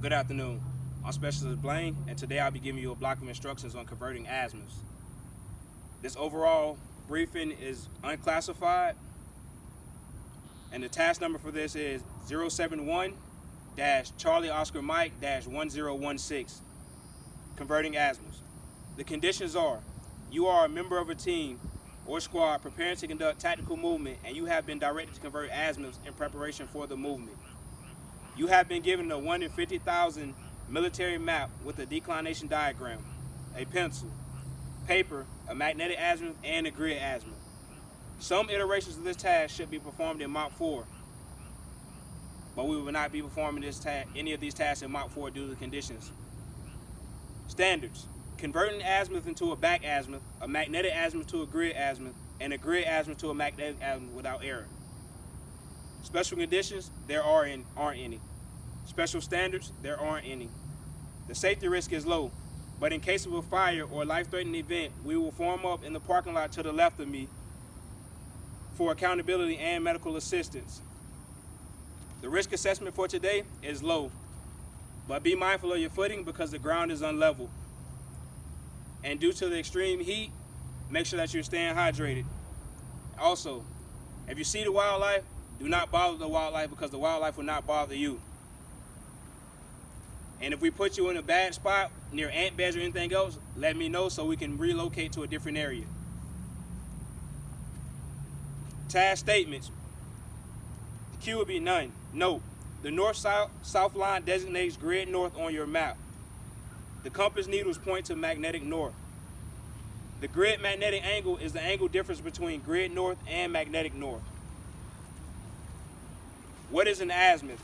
Good afternoon. I'm Specialist Blaine, and today I'll be giving you a block of instructions on converting azimuths. This overall briefing is unclassified, and the task number for this is 071-Charlie Oscar Mike-1016, converting azimuths. The conditions are, you are a member of a team or squad preparing to conduct tactical movement, and you have been directed to convert azimuths in preparation for the movement. You have been given a 1 in 50,000 military map with a declination diagram, a pencil, paper, a magnetic azimuth, and a grid azimuth. Some iterations of this task should be performed in Mach 4, but we will not be performing any of these tasks in Mach 4 due to the conditions. Standards: converting azimuth into a back azimuth, a magnetic azimuth to a grid azimuth, and a grid azimuth to a magnetic azimuth without error. Special conditions: there aren't any. Special standards: there aren't any. The safety risk is low, but in case of a fire or life-threatening event, we will form up in the parking lot to the left of me for accountability and medical assistance. The risk assessment for today is low, but be mindful of your footing because the ground is unlevel. And due to the extreme heat, make sure that you're staying hydrated. Also, if you see the wildlife, do not bother the wildlife because the wildlife will not bother you. And if we put you in a bad spot near ant beds or anything else, let me know so we can relocate to a different area. Task statements. The Q will be none. Note: the north-south line designates grid north on your map. The compass needles point to magnetic north. The grid magnetic angle is the angle difference between grid north and magnetic north. What is an azimuth?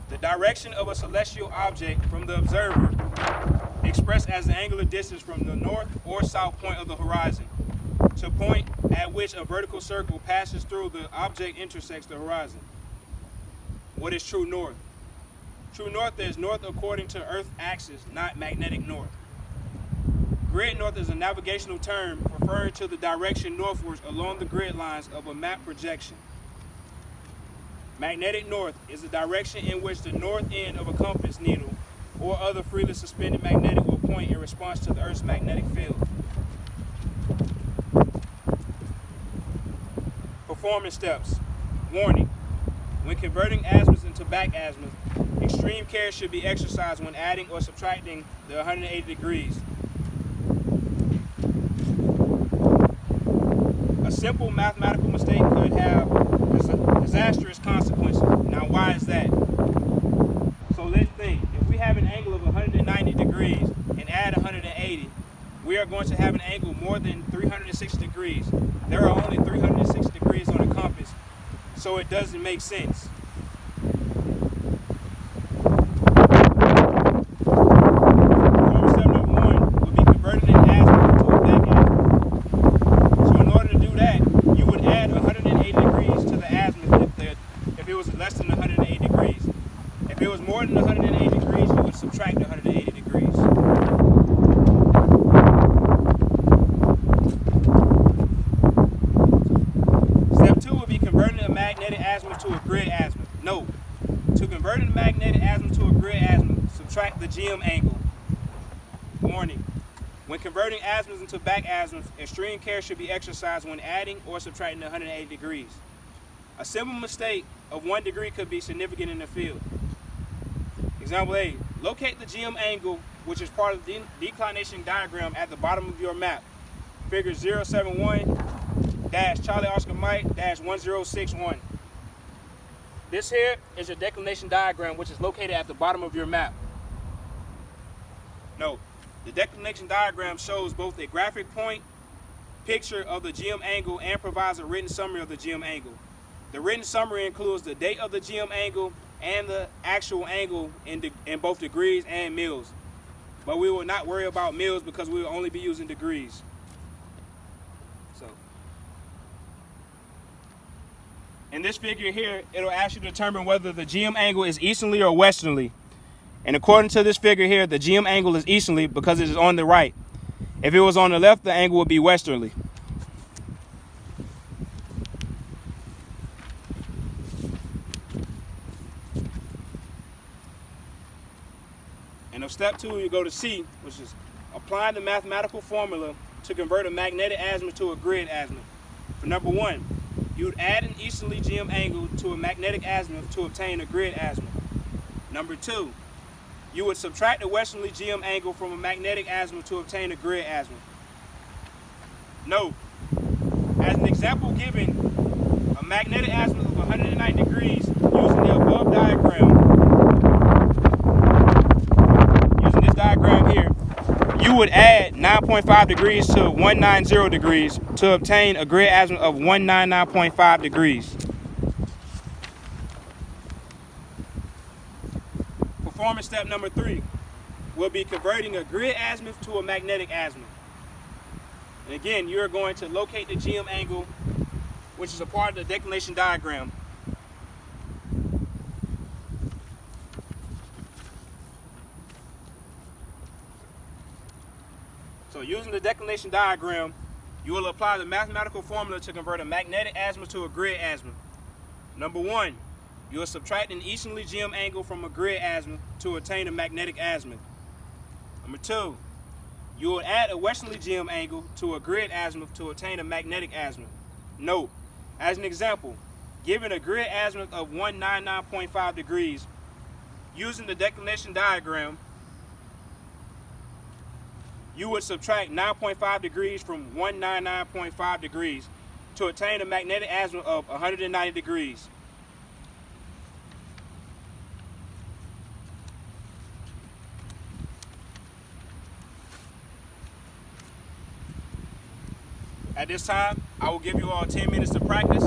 The direction of a celestial object from the observer, expressed as the angular distance from the north or south point of the horizon to point at which a vertical circle passes through the object intersects the horizon. What is true north? True north is north according to Earth's axis, not magnetic north. Grid north is a navigational term referring to the direction northwards along the grid lines of a map projection. Magnetic north is the direction in which the north end of a compass needle or other freely suspended magnetic will point in response to the Earth's magnetic field. Performance steps. Warning: when converting azimuths into back azimuths, extreme care should be exercised when adding or subtracting the 180 degrees. A simple mathematical mistake could have disastrous consequences. Now, why is that? So let's think. If we have an angle of 190 degrees and add 180, we are going to have an angle more than 360 degrees. There are only 360 degrees on a compass, so it doesn't make sense. Performance step number 1 would be converting an azimuth to a back azimuth. So in order to do that, you would add 180 degrees to the azimuth if it was less than 180 degrees. If it was more than 180 degrees, you would subtract 180 degrees. Step 2 would be converting a magnetic azimuth to a grid azimuth. Note: to convert a magnetic azimuth to a grid azimuth, subtract the GM angle. Warning: when converting azimuths into back azimuths, extreme care should be exercised when adding or subtracting 180 degrees. A simple mistake of 1 degree could be significant in the field. Example A: locate the GM angle, which is part of the declination diagram at the bottom of your map. Figure 071-Charlie Oscar Mike-1061. This here is your declination diagram, which is located at the bottom of your map. Note: the declination diagram shows both a graphic point picture of the GM angle and provides a written summary of the GM angle. The written summary includes the date of the GM angle and the actual angle in both degrees and mils. But we will not worry about mils because we will only be using degrees. So, in this figure here, it'll ask you to determine whether the GM angle is easterly or westerly. And according to this figure here, the GM angle is easterly because it is on the right. If it was on the left, the angle would be westerly. And of step 2, you go to C, which is applying the mathematical formula to convert a magnetic azimuth to a grid azimuth. For number 1, you would add an easterly GM angle to a magnetic azimuth to obtain a grid azimuth. Number 2, you would subtract a westerly GM angle from a magnetic azimuth to obtain a grid azimuth. Note, as an example given, a magnetic azimuth of 190 degrees using the above diagram, using this diagram here, you would add 9.5 degrees to 190 degrees to obtain a grid azimuth of 199.5 degrees. Performance step number 3 will be converting a grid azimuth to a magnetic azimuth. And again, you're going to locate the GM angle, which is a part of the declination diagram. So using the declination diagram, you will apply the mathematical formula to convert a magnetic azimuth to a grid azimuth. Number 1, you will subtract an easterly GM angle from a grid azimuth to attain a magnetic azimuth. Number 2, you will add a westerly GM angle to a grid azimuth to attain a magnetic azimuth. Note, as an example, given a grid azimuth of 199.5 degrees, using the declination diagram, you would subtract 9.5 degrees from 199.5 degrees to attain a magnetic azimuth of 190 degrees. At this time, I will give you all 10 minutes to practice.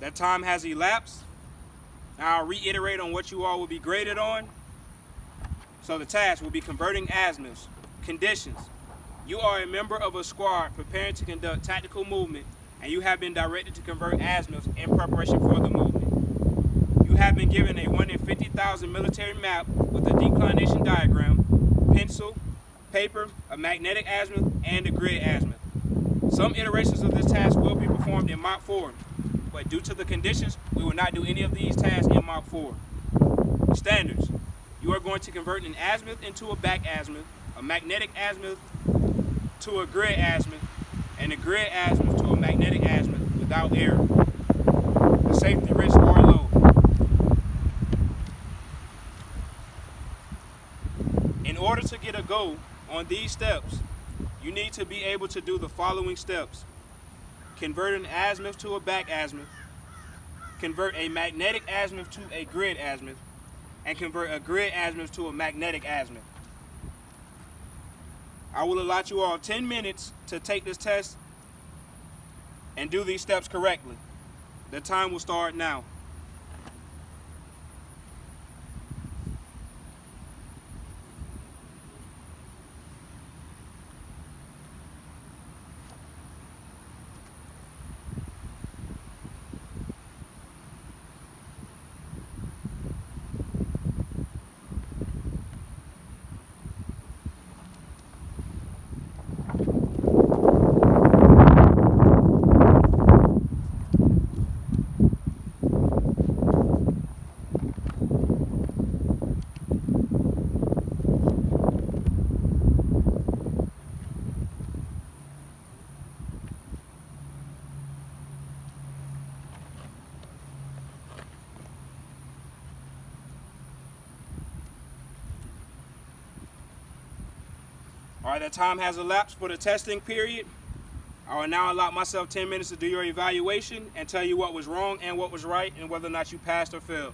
That time has elapsed. Now I'll reiterate on what you all will be graded on. So the task will be converting azimuths. Conditions: you are a member of a squad preparing to conduct tactical movement, and you have been directed to convert azimuths in preparation for the movement. You have been given a 1 in 50,000 military map with a declination diagram, pencil, paper, a magnetic azimuth, and a grid azimuth. Some iterations of this task will be performed in Mach 4. But due to the conditions, we will not do any of these tasks in Mach 4. Standards: you are going to convert an azimuth into a back azimuth, a magnetic azimuth to a grid azimuth, and a grid azimuth to a magnetic azimuth without error. The safety risks are low. In order to get a go on these steps, you need to be able to do the following steps: convert an azimuth to a back azimuth, convert a magnetic azimuth to a grid azimuth, and convert a grid azimuth to a magnetic azimuth. I will allot you all 10 minutes to take this test and do these steps correctly. The time will start now. All right, that time has elapsed for the testing period. I will now allot myself 10 minutes to do your evaluation and tell you what was wrong and what was right and whether or not you passed or failed.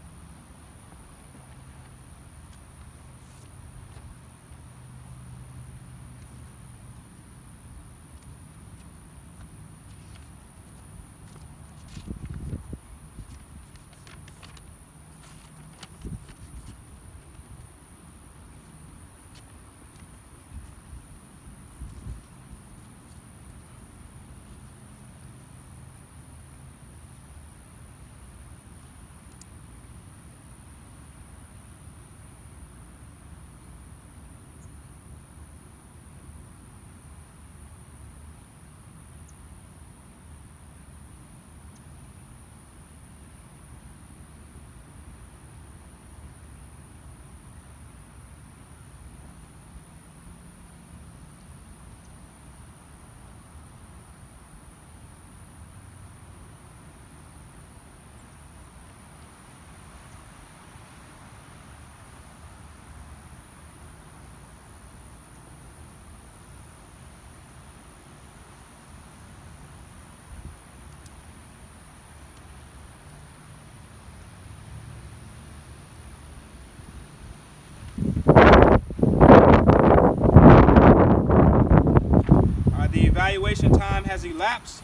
The evaluation time has elapsed.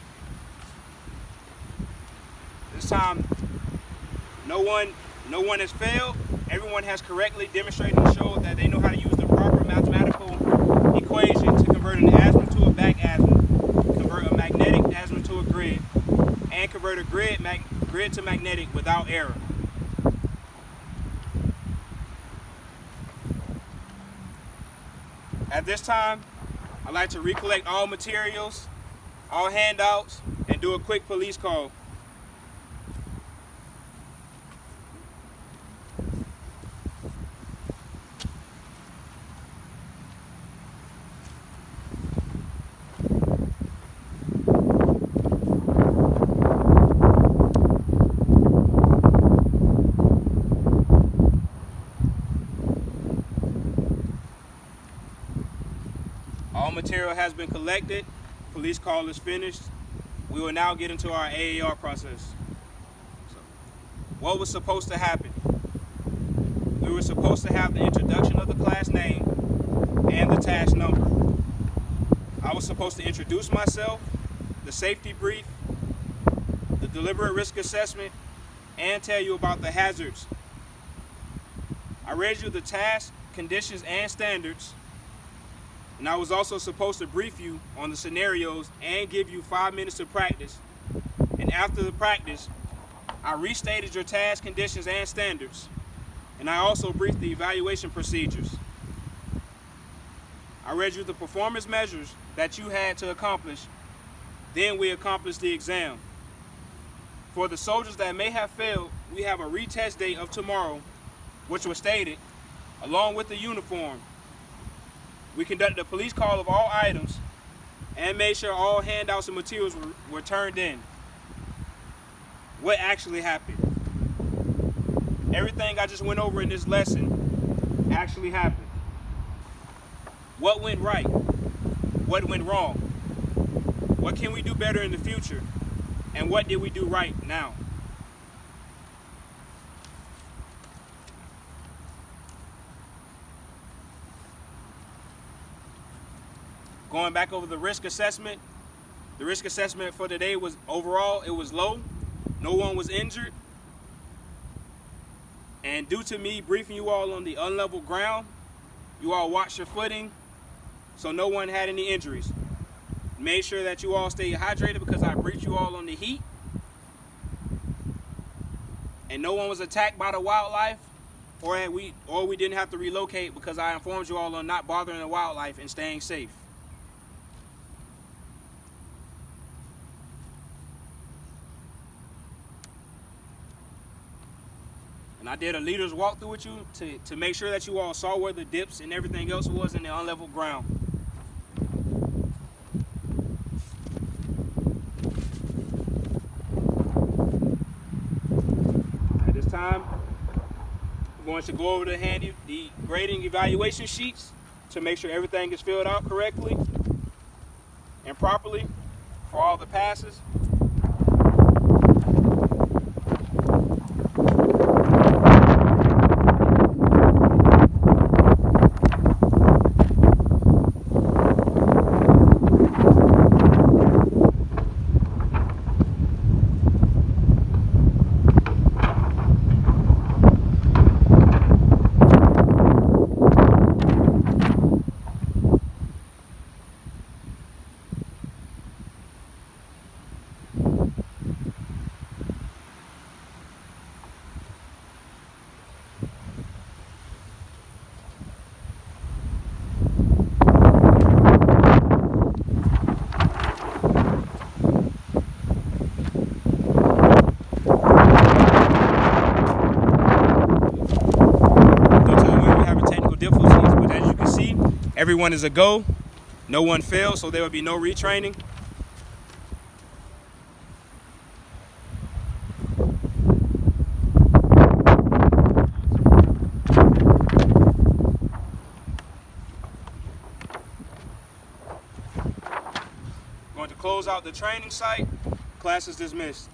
This time, no one has failed. Everyone has correctly demonstrated and showed that they know how to use the proper mathematical equation to convert an azimuth to a back azimuth, convert a magnetic azimuth to a grid, and convert a grid to magnetic without error. At this time, I'd like to recollect all materials, all handouts, and do a quick police call. All material has been collected. Police call is finished. We will now get into our AAR process. So, what was supposed to happen? We were supposed to have the introduction of the class name and the task number. I was supposed to introduce myself, the safety brief, the deliberate risk assessment, and tell you about the hazards. I read you the task, conditions, and standards. And I was also supposed to brief you on the scenarios and give you 5 minutes to practice. And after the practice, I restated your task, conditions, and standards. And I also briefed the evaluation procedures. I read you the performance measures that you had to accomplish. Then we accomplished the exam. For the soldiers that may have failed, we have a retest date of tomorrow, which was stated, along with the uniform. We conducted a police call of all items and made sure all handouts and materials were turned in. What actually happened? Everything I just went over in this lesson actually happened. What went right? What went wrong? What can we do better in the future? And what did we do right now? Going back over the risk assessment for today was overall, it was low. No one was injured. And due to me briefing you all on the unlevel ground, you all watched your footing, so no one had any injuries. Made sure that you all stay hydrated because I briefed you all on the heat. And no one was attacked by the wildlife, or we didn't have to relocate because I informed you all on not bothering the wildlife and staying safe. And I did a leader's walkthrough with you to make sure that you all saw where the dips and everything else was in the unlevel ground. At this time, I'm going to go over the grading evaluation sheets to make sure everything is filled out correctly and properly for all the passes. Difficulties, but as you can see, everyone is a go. No one failed, so there will be no retraining. Going to close out the training site. Class is dismissed.